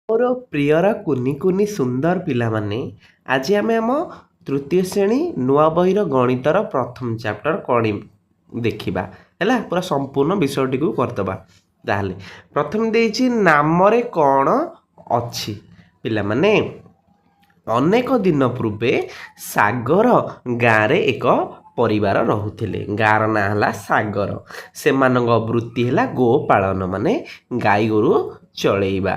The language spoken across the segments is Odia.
ମୋର ପ୍ରିୟର କୁନି କୁନି ସୁନ୍ଦର ପିଲାମାନେ, ଆଜି ଆମେ ଆମ ତୃତୀୟ ଶ୍ରେଣୀ ନୂଆ ବହିର ଗଣିତର ପ୍ରଥମ ଚାପ୍ଟର କଣ ଦେଖିବା ହେଲା। ପୁରା ସମ୍ପୂର୍ଣ୍ଣ ବିଷୟଟିକୁ କରିଦେବା। ତାହେଲେ ପ୍ରଥମେ ଦେଇଛି ନାମରେ କ'ଣ ଅଛି। ପିଲାମାନେ, ଅନେକ ଦିନ ପୂର୍ବେ ସାଗର ଗାଁରେ ଏକ ପରିବାର ରହୁଥିଲେ। ଗାଁର ନାଁ ହେଲା ସାଗର। ସେମାନଙ୍କ ବୃତ୍ତି ହେଲା ଗୋପାଳନ, ମାନେ ଗାଈ ଗୋରୁ ଚଳେଇବା।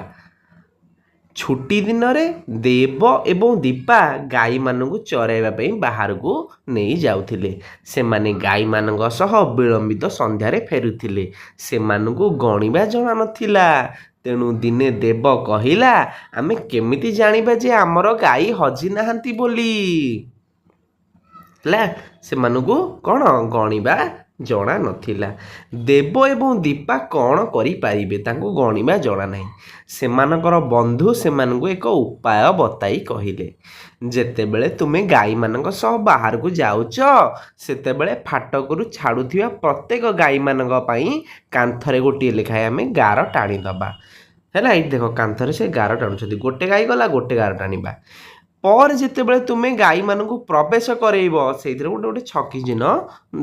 ଛୁଟି ଦିନରେ ଦେବ ଏବଂ ଦୀପା ଗାଈମାନଙ୍କୁ ଚରାଇବା ପାଇଁ ବାହାରକୁ ନେଇ ଯାଉଥିଲେ। ସେମାନେ ଗାଈମାନଙ୍କ ସହ ବିଳମ୍ବିତ ସନ୍ଧ୍ୟାରେ ଫେରୁଥିଲେ। ସେମାନଙ୍କୁ ଗଣିବା ଜଣା ନଥିଲା। ତେଣୁ ଦିନେ ଦେବ କହିଲା, ଆମେ କେମିତି ଜାଣିବା ଯେ ଆମର ଗାଈ ହଜି ନାହାନ୍ତି ବୋଲି? ହେଲା, ସେମାନଙ୍କୁ କ'ଣ ଗଣିବା ଜଣା ନଥିଲା। ଦେବ ଏବଂ ଦୀପା କ'ଣ କରିପାରିବେ? ତାଙ୍କୁ ଗଣିବା ଜଣା ନାହିଁ। ସେମାନଙ୍କର ବନ୍ଧୁ ସେମାନଙ୍କୁ ଏକ ଉପାୟ ବତାଇ କହିଲେ, ଯେତେବେଳେ ତୁମେ ଗାଈମାନଙ୍କ ସହ ବାହାରକୁ ଯାଉଛ, ସେତେବେଳେ ଫାଟକରୁ ଛାଡ଼ୁଥିବା ପ୍ରତ୍ୟେକ ଗାଈମାନଙ୍କ ପାଇଁ କାନ୍ଥରେ ଗୋଟିଏ ଲେଖାଏଁ ଆମେ ଗାର ଟାଣିଦେବା। ହେଲା, ଏଇଠି ଦେଖ କାନ୍ଥରେ ସେ ଗାର ଟାଣୁଛନ୍ତି। ଗୋଟେ ଗାଈ ଗଲା, ଗୋଟେ ଗାର ଟାଣିବା ପରେ ଯେତେବେଳେ ତୁମେ ଗାଈମାନଙ୍କୁ ପ୍ରବେଶ କରେଇବ, ସେଇଥିରେ ଗୋଟେ ଗୋଟେ ଛକି ଚିହ୍ନ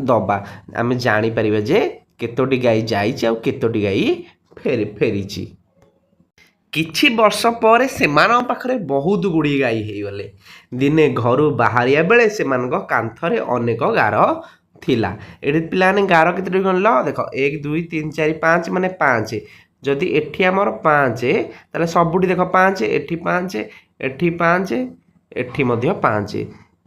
ଦେବା। ଆମେ ଜାଣିପାରିବା ଯେ କେତୋଟି ଗାଈ ଯାଇଛି ଆଉ କେତୋଟି ଗାଈ ଫେରିଛି। କିଛି ବର୍ଷ ପରେ ସେମାନଙ୍କ ପାଖରେ ବହୁତ ଗୁଡ଼ିଏ ଗାଈ ହେଇଗଲେ। ଦିନେ ଘରୁ ବାହାରିବା ବେଳେ ସେମାନଙ୍କ କାନ୍ଥରେ ଅନେକ ଗାର ଥିଲା। ଏଠି ପିଲାମାନେ ଗାର କେତୋଟି ଗଣିଲ? ଦେଖ 1 2 3 4 5 ମାନେ 5। ଯଦି ଏଠି ଆମର 5, ତାହେଲେ ସବୁଠି ଦେଖ 5, ଏଠି 5, ଏଠି 5, ଏଠି ମଧ୍ୟ 5,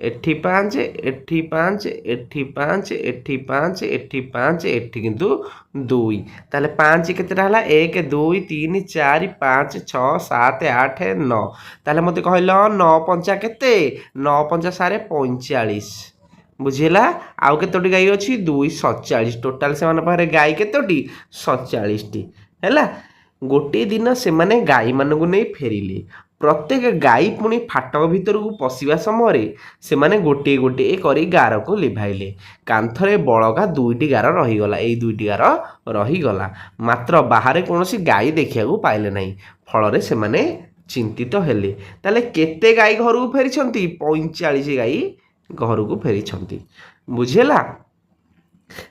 ଏଠି 5, ଏଠି 5, ଏଠି 5, ଏଠି 5, ଏଠି 5, ଏଠି କିନ୍ତୁ 2। ତାହେଲେ 5 କେତେଟା ହେଲା? 1 2 3 4 5 6 7 8 9। ତାହେଲେ ମୋତେ କହିଲ 9 ପଞ୍ଚା କେତେ? 9 ପଞ୍ଚା 45। ବୁଝିହେଲା? ଆଉ କେତୋଟି ଗାଈ ଅଛି? 2 47। ଟୋଟାଲ ସେମାନଙ୍କ ପାଖରେ ଗାଈ କେତୋଟି? 47ଟି। ହେଲା, ଗୋଟିଏ ଦିନ ସେମାନେ ଗାଈମାନଙ୍କୁ ନେଇ ଫେରିଲେ। ପ୍ରତ୍ୟେକ ଗାଈ ପୁଣି ଫାଟକ ଭିତରକୁ ପଶିବା ସମୟରେ ସେମାନେ ଗୋଟିଏ ଗୋଟିଏ କରି ଗାରକୁ ଲିଭାଇଲେ। କାନ୍ଥରେ ବଳକା 2ଟି ଗାର ରହିଗଲା। ଏଇ 2ଟି ଗାର ରହିଗଲା, ମାତ୍ର ବାହାରେ କୌଣସି ଗାଈ ଦେଖିବାକୁ ପାଇଲେ ନାହିଁ। ଫଳରେ ସେମାନେ ଚିନ୍ତିତ ହେଲେ। ତାହେଲେ କେତେ ଗାଈ ଘରକୁ ଫେରିଛନ୍ତି? 45 ଗାଈ ଘରକୁ ଫେରିଛନ୍ତି। ବୁଝିହେଲା?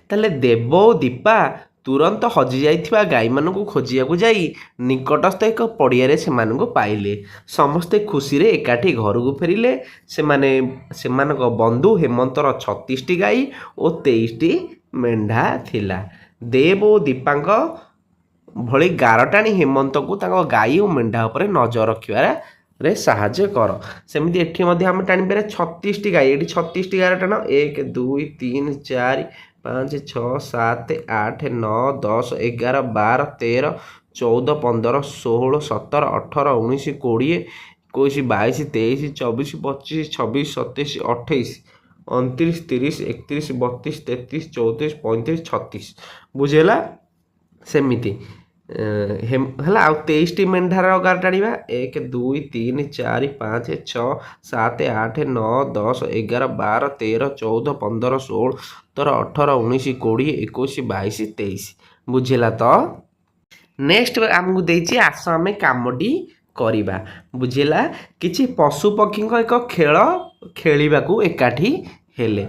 ତାହେଲେ ଦେବ ଓ ଦୀପା ତୁରନ୍ତ ହଜିଯାଇଥିବା ଗାଈମାନଙ୍କୁ ଖୋଜିବାକୁ ଯାଇ ନିକଟସ୍ଥ ଏକ ପଡ଼ିଆରେ ସେମାନଙ୍କୁ ପାଇଲେ। ସମସ୍ତେ ଖୁସିରେ ଏକାଠି ଘରକୁ ଫେରିଲେ। ସେମାନଙ୍କ ବନ୍ଧୁ ହେମନ୍ତର 36ଟି ଗାଈ ଓ 23ଟି ମେଣ୍ଢା ଥିଲା। ଦେବ ଓ ଦୀପାଙ୍କ ଭଳି ଗାର ଟାଣି ହେମନ୍ତକୁ ତାଙ୍କ ଗାଈ ଓ ମେଣ୍ଢା ଉପରେ ନଜର ରଖିବାରେ ସାହାଯ୍ୟ କର। ସେମିତି ଏଠି ମଧ୍ୟ ଆମେ ଟାଣିପାରିବା 36ଟି ଗାଈ। ଏଠି 36ଟି ଗାର ଟାଣ। 1 2 3 4 5 6 7 8 9 10 11 12 13 14 15 16 17 18 19 20 21 22 23 24 25 26 27 28 29 30 31 32 33 34 35 36। ବୁଝିହେଲା? ସେମିତି ହେଲା। ଆଉ 23ଟି ମେଣ୍ଢାର ଗାର ଟାଣିବା। 1 2 3 4 5 6 7 8 9 10 11 12 13 14 15 16 17 18 19 20 21 22 23। ବୁଝିଲା ତ? ନେକ୍ସଟ ଆମକୁ ଦେଇଛି, ଆସ ଆମେ କାମଟି କରିବା। ବୁଝିଲା? କିଛି ପଶୁପକ୍ଷୀଙ୍କ ଏକ ଖେଳ ଖେଳିବାକୁ ଏକାଠି ହେଲେ।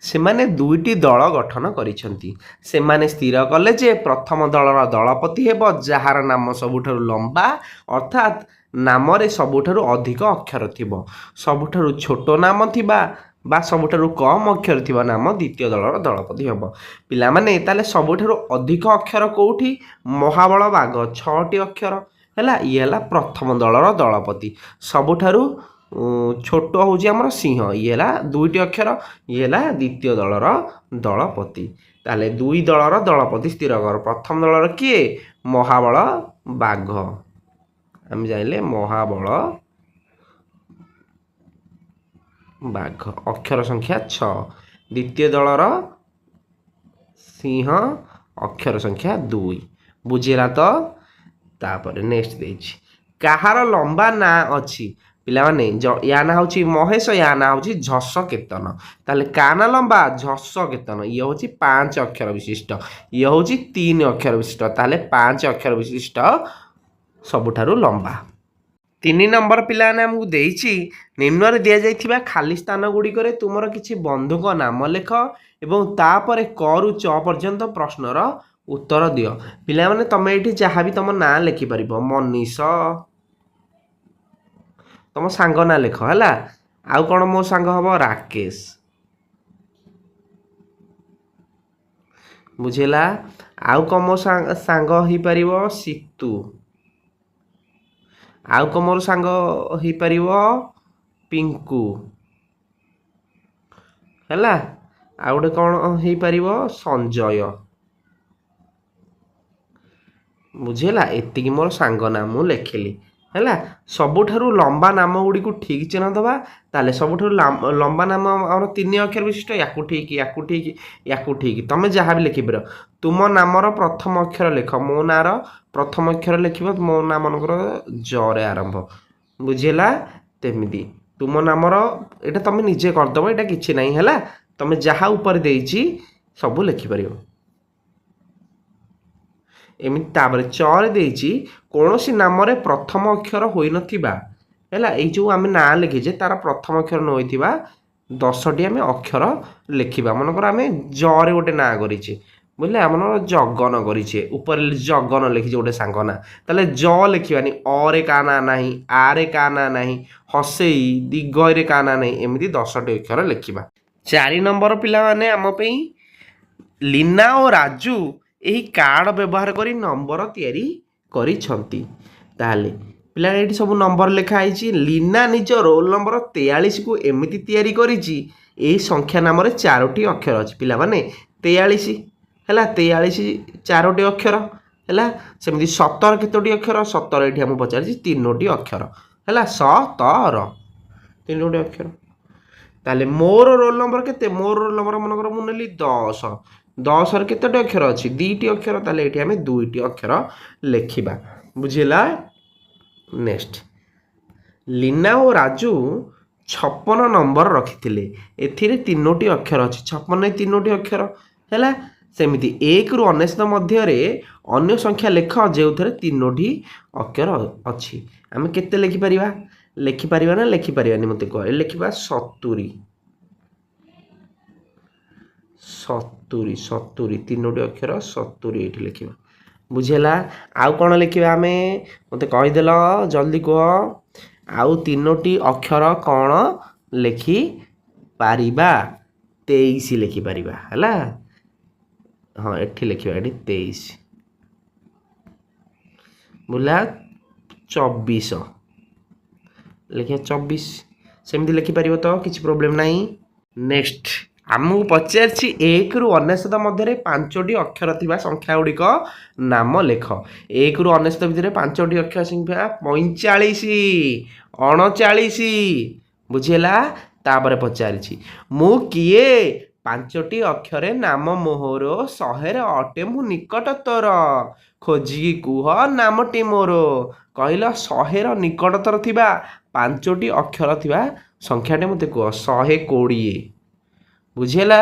ସେମାନେ 2ଟି ଦଳ ଗଠନ କରିଛନ୍ତି। ସେମାନେ ସ୍ଥିର କଲେ ଯେ ପ୍ରଥମ ଦଳର ଦଳପତି ହେବ ଯାହାର ନାମ ସବୁଠାରୁ ଲମ୍ବା, ଅର୍ଥାତ୍ ନାମରେ ସବୁଠାରୁ ଅଧିକ ଅକ୍ଷର ଥିବ। ସବୁଠାରୁ ଛୋଟ ନାମ ଥିବା ବା ସବୁଠାରୁ କମ୍ ଅକ୍ଷର ଥିବା ନାମ ଦ୍ୱିତୀୟ ଦଳର ଦଳପତି ହେବ। ପିଲାମାନେ, ତାହେଲେ ସବୁଠାରୁ ଅଧିକ ଅକ୍ଷର କେଉଁଠି? ମହାବଳ ବାଘ 6ଟି ଅକ୍ଷର। ହେଲା, ଇଏ ହେଲା ପ୍ରଥମ ଦଳର ଦଳପତି। ସବୁଠାରୁ ଛୋଟ ହେଉଛି ଆମର ସିଂହ, ଇଏ ହେଲା 2ଟି ଅକ୍ଷର। ଇଏ ହେଲା ଦ୍ୱିତୀୟ ଦଳର ଦଳପତି। ତାହେଲେ 2 ଦଳର ଦଳପତି ସ୍ଥିର କର। ପ୍ରଥମ ଦଳର କିଏ? ମହାବଳ ବାଘ। ଆମେ ଜାଣିଲେ ମହାବଳ ବାଘ, ଅକ୍ଷର ସଂଖ୍ୟା 6। ଦ୍ୱିତୀୟ ଦଳର ସିଂହ, ଅକ୍ଷର ସଂଖ୍ୟା 2। ବୁଝିଲା ତ? ତାପରେ ନେକ୍ସଟ ଦେଇଛି, କାହାର ଲମ୍ବା ନାଁ ଅଛି? ପିଲାମାନେ, ୟା ନାଁ ହେଉଛି ମହେଶ, ୟା ନାଁ ହେଉଛି ଝସ କେତନ। ତାହେଲେ କା ନାଁ ଲମ୍ବା? ଝସ କେତନ। ଇଏ ହେଉଛି 5 ଅକ୍ଷର ବିଶିଷ୍ଟ, ଇଏ ହେଉଛି 3 ଅକ୍ଷର ବିଶିଷ୍ଟ। ତାହେଲେ 5 ଅକ୍ଷର ବିଶିଷ୍ଟ ସବୁଠାରୁ ଲମ୍ବା। ତିନି ନମ୍ବର ପିଲାମାନେ ଆମକୁ ଦେଇଛି ନିମ୍ନରେ ଦିଆଯାଇଥିବା ଖାଲି ସ୍ଥାନ ଗୁଡ଼ିକରେ ତୁମର କିଛି ବନ୍ଧୁଙ୍କ ନାମ ଲେଖ ଏବଂ ତାପରେ କରୁ ଚ ପର୍ଯ୍ୟନ୍ତ ପ୍ରଶ୍ନର ଉତ୍ତର ଦିଅ। ପିଲାମାନେ ତମେ ଏଇଠି ଯାହା ବି ତମ ନାଁ ଲେଖିପାରିବ। ମନୀଷ, ତମ ସାଙ୍ଗ ନାଁ ଲେଖ ହେଲା। ଆଉ କ'ଣ ମୋ ସାଙ୍ଗ ହବ? ରାକେଶ, ବୁଝିଲା। ଆଉ କ'ଣ ମୋ ସାଙ୍ଗ ହେଇପାରିବ? ସିତୁ। ଆଉ କ'ଣ ମୋର ସାଙ୍ଗ ହେଇପାରିବ? ପିଙ୍କୁ, ହେଲା। ଆଉ ଗୋଟେ କ'ଣ ହେଇପାରିବ? ସଞ୍ଜୟ, ବୁଝିଲା। ଏତିକି ମୋର ସାଙ୍ଗ ନାଁ ମୁଁ ଲେଖିଲି ହେଲା। ସବୁଠାରୁ ଲମ୍ବା ନାମ ଗୁଡ଼ିକୁ ଠିକ୍ ଚିହ୍ନ ଦେବା। ତାହେଲେ ସବୁଠାରୁ ଲମ୍ବା ନାମ ଆମର 3 ଅକ୍ଷର ବିଶିଷ୍ଟ, ୟାକୁ ଠିକ୍, ୟାକୁ ଠିକ୍, ୟାକୁ ଠିକ୍। ତମେ ଯାହା ବି ଲେଖିପାର। ତୁମ ନାମର ପ୍ରଥମ ଅକ୍ଷର ଲେଖ। ମୋ ନାଁର ପ୍ରଥମ ଅକ୍ଷର ଲେଖିବ। ମୋ ନାଁ ମନେକର ଜରେ ଆରମ୍ଭ, ବୁଝିଲା। ତେମିତି ତୁମ ନାମର ଏଇଟା ତମେ ନିଜେ କରିଦେବ, ଏଇଟା କିଛି ନାହିଁ ହେଲା। ତମେ ଯାହା ଉପରେ ଦେଇଛି ସବୁ ଲେଖିପାରିବ ଏମିତି। ତାପରେ ଚରେ ଦେଇଛି କୌଣସି ନାମରେ ପ୍ରଥମ ଅକ୍ଷର ହୋଇନଥିବା ହେଲା। ଏଇ ଯେଉଁ ଆମେ ନାଁ ଲେଖିଛେ ତାର ପ୍ରଥମ ଅକ୍ଷର ନ ହୋଇଥିବା 10ଟି ଆମେ ଅକ୍ଷର ଲେଖିବା। ମନେକର ଆମେ ଜରେ ଗୋଟେ ନାଁ କରିଛେ, ବୁଝିଲେ। ଆମର ଜଗନ କରିଛେ, ଉପରେ ଜଗନ ଲେଖିଛେ ଗୋଟେ ସାଙ୍ଗ ନାଁ, ତାହେଲେ ଜ ଲେଖିବାନି। ଅରେ କା ନାଁ ନାହିଁ, ଆରେ କା ନାଁ ନାହିଁ, ହସେଇ ଦିଗରେ କା ନାଁ ନାହିଁ, ଏମିତି 10ଟି ଅକ୍ଷର ଲେଖିବା। 4 ନମ୍ବର ପିଲାମାନେ ଆମ ପାଇଁ ଲିନା ଓ ରାଜୁ ଏହି କାର୍ଡ଼ ବ୍ୟବହାର କରି ନମ୍ବର ତିଆରି କରିଛନ୍ତି। ତାହେଲେ ପିଲା ଏଇଠି ସବୁ ନମ୍ବର ଲେଖା ହେଇଛି। ଲିନା ନିଜ ରୋଲ ନମ୍ବର 43କୁ ଏମିତି ତିଆରି କରିଛି। ଏହି ସଂଖ୍ୟା ନାମରେ 4ଟି ଅକ୍ଷର ଅଛି। ପିଲାମାନେ 43 ହେଲା, 43 4ଟି ଅକ୍ଷର ହେଲା। ସେମିତି 17 କେତୋଟି ଅକ୍ଷର? 17 ଏଠି ଆମକୁ ପଚାରିଛି 3ଟି ଅକ୍ଷର ହେଲା। 17 3ଟି ଅକ୍ଷର। ତାହେଲେ ମୋର ରୋଲ ନମ୍ବର କେତେ? ମୋର ରୋଲ ନମ୍ବର ମନେକର ମୁଁ ନେଲି 10, 10ରେ କେତୋଟି ଅକ୍ଷର ଅଛି? 2ଟି ଅକ୍ଷର। ତାହେଲେ ଏଠି ଆମେ 2ଟି ଅକ୍ଷର ଲେଖିବା, ବୁଝିଲା। ନେକ୍ସଟ, ଲିନା ଓ ରାଜୁ 56 ନମ୍ବର ରଖିଥିଲେ। ଏଥିରେ 3ଟି ଅକ୍ଷର ଅଛି। 56ରେ 3ଟି ଅକ୍ଷର ହେଲା। ସେମିତି 1ରୁ 99 ମଧ୍ୟରେ ଅନ୍ୟ ସଂଖ୍ୟା ଲେଖ ଯେଉଁଥିରେ 3ଟି ଅକ୍ଷର ଅଛି। ଆମେ କେତେ ଲେଖିପାରିବା? ଲେଖିପାରିବା ନା ଲେଖିପାରିବାନି ମୋତେ କହ। ଲେଖିବା 70, 3ଟି ଅକ୍ଷର 70 ଏଇଠି ଲେଖିବା, ବୁଝିଲା। ଆଉ କ'ଣ ଲେଖିବା ଆମେ? ମୋତେ କହିଦେଲ, ଜଲ୍ଦି କୁହ। ଆଉ 3ଟି ଅକ୍ଷର କ'ଣ ଲେଖିପାରିବା? 23 ଲେଖିପାରିବା ହେଲା। ହଁ ଏଠି ଲେଖିବା, ଏଠି 23, ବୁଝିଲା। 24 ଲେଖିବା, 24 ସେମିତି ଲେଖିପାରିବ ତ, କିଛି ପ୍ରୋବ୍ଲେମ୍ ନାହିଁ। ନେକ୍ସଟ ଆମକୁ ପଚାରିଛି 1ରୁ 99 ମଧ୍ୟରେ 5ଟି ଅକ୍ଷର ଥିବା ସଂଖ୍ୟା ଗୁଡ଼ିକ ନାମ ଲେଖ। 1ରୁ 99 ଭିତରେ 5ଟି ଅକ୍ଷର ସଂଖ୍ୟା 45, 39, ବୁଝିଲା। ତାପରେ ପଚାରିଛି ମୁଁ କିଏ? 5ଟି ଅକ୍ଷରେ ନାମ ମୋହର, 100ରେ ଅଟେ ମୁଁ ନିକଟତର, ଖୋଜିକି କୁହ ନାମଟି ମୋର। କହିଲ 100ର ନିକଟତର ଥିବା 5ଟି ଅକ୍ଷର ଥିବା ସଂଖ୍ୟାଟି ମୋତେ କୁହ। 120, ବୁଝିଲା।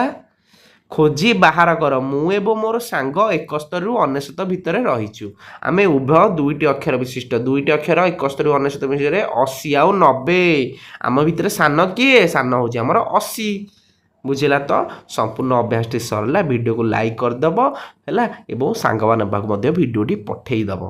ଖୋଜି ବାହାର କର। ମୁଁ ଏବଂ ମୋର ସାଙ୍ଗ 71ରୁ 99 ଭିତରେ ରହିଛୁ। ଆମେ ଉଭୟ 2ଟି ଅକ୍ଷର ବିଶିଷ୍ଟ। 2ଟି ଅକ୍ଷର 71ରୁ 99 ଭିତରେ 80 ଆଉ 90। ଆମ ଭିତରେ ସାନ କିଏ? ସାନ ହେଉଛି ଆମର 80, ବୁଝିଲା। ତ ସମ୍ପୂର୍ଣ୍ଣ ଅଭ୍ୟାସଟି ସରିଲା। ଭିଡ଼ିଓକୁ ଲାଇକ୍ କରିଦେବ ହେଲା ଏବଂ ସାଙ୍ଗମାନଙ୍କ ପାଖକୁ ମଧ୍ୟ ଭିଡ଼ିଓଟି ପଠାଇଦେବ।